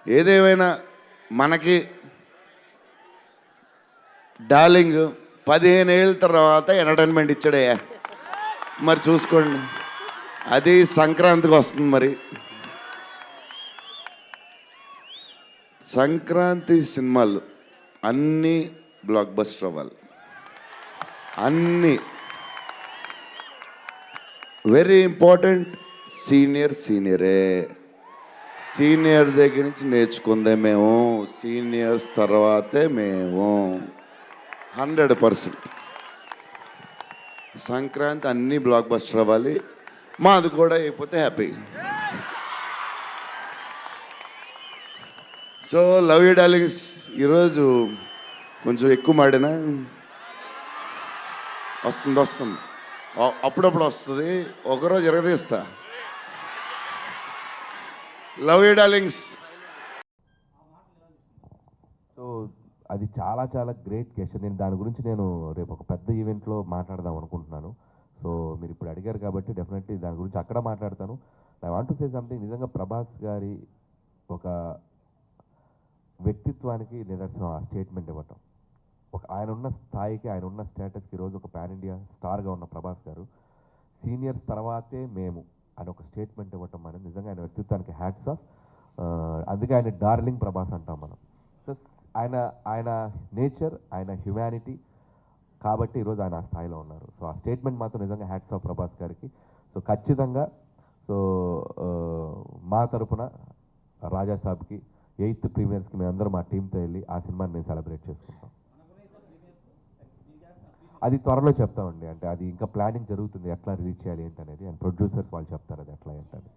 ఏదేమైనా మనకి డార్లింగ్ 15 ఏళ్ళ తర్వాత ఎంటర్టైన్మెంట్ ఇచ్చాడయ్యా. మరి చూసుకోండి, అది సంక్రాంతికి వస్తుంది. మరి సంక్రాంతి సినిమాలు అన్నీ బ్లాక్ బస్టర్ అవ్వాలి. అన్నీ వెరీ ఇంపార్టెంట్. సీనియరే. సీనియర్ దగ్గర నుంచి నేర్చుకుందే మేము, సీనియర్స్ తర్వాతే మేము. 100% సంక్రాంతి అన్నీ బ్లాక్ బస్టర్ అవ్వాలి. మాది కూడా అయిపోతే happy. So love you darlings. ఈరోజు కొంచెం ఎక్కువ మాడినా వస్తుంది, అప్పుడప్పుడు వస్తుంది, ఒకరోజు ఎరగదీస్తా. Love you darlings. సో అది చాలా చాలా గ్రేట్ క్వశ్చన్. దాని గురించి నేను రేపు ఒక పెద్ద ఈవెంట్లో మాట్లాడదాం అనుకుంటున్నాను. సో మీరు ఇప్పుడు అడిగారు కాబట్టి డెఫినెట్లీ దాని గురించి అక్కడ మాట్లాడతాను. I want to say something. నిజంగా ప్రభాస్ గారి ఒక వ్యక్తిత్వానికి నిదర్శనం ఆ స్టేట్మెంట్ ఇవ్వటం. ఆయన ఉన్న స్థాయికి, ఆయన ఉన్న స్టేటస్కి ఈరోజు ఒక పాన్ ఇండియా స్టార్గా ఉన్న ప్రభాస్ గారు సీనియర్స్ తర్వాతే మేము అని ఒక స్టేట్మెంట్ ఇవ్వటం అనేది నిజంగా ఆయన వ్యక్తిత్వానికి హ్యాట్స్ ఆఫ్. అందుకే ఆయన డార్లింగ్ ప్రభాస్ అంటాం మనం. సో ఆయన నేచర్, ఆయన హ్యుమానిటీ కాబట్టి ఈరోజు ఆయన ఆ స్థాయిలో ఉన్నారు. సో ఆ స్టేట్మెంట్ మాత్రం నిజంగా హ్యాట్స్ ఆఫ్ ప్రభాస్ గారికి. సో ఖచ్చితంగా సో మా తరపున రాజా సాబ్కి 8th ప్రీమియర్స్కి మేమందరం మా టీంతో వెళ్ళి ఆ సినిమాని మేము సెలబ్రేట్ చేసుకుంటాం. అది త్వరలో చెప్తామండి. అంటే అది ఇంకా ప్లానింగ్ జరుగుతుంది, ఎట్లా రిలీజ్ చేయాలి ఏంటనేది. అండ్ ప్రొడ్యూసర్స్ వాళ్ళు చెప్తారు అది ఎట్లా ఏంటని.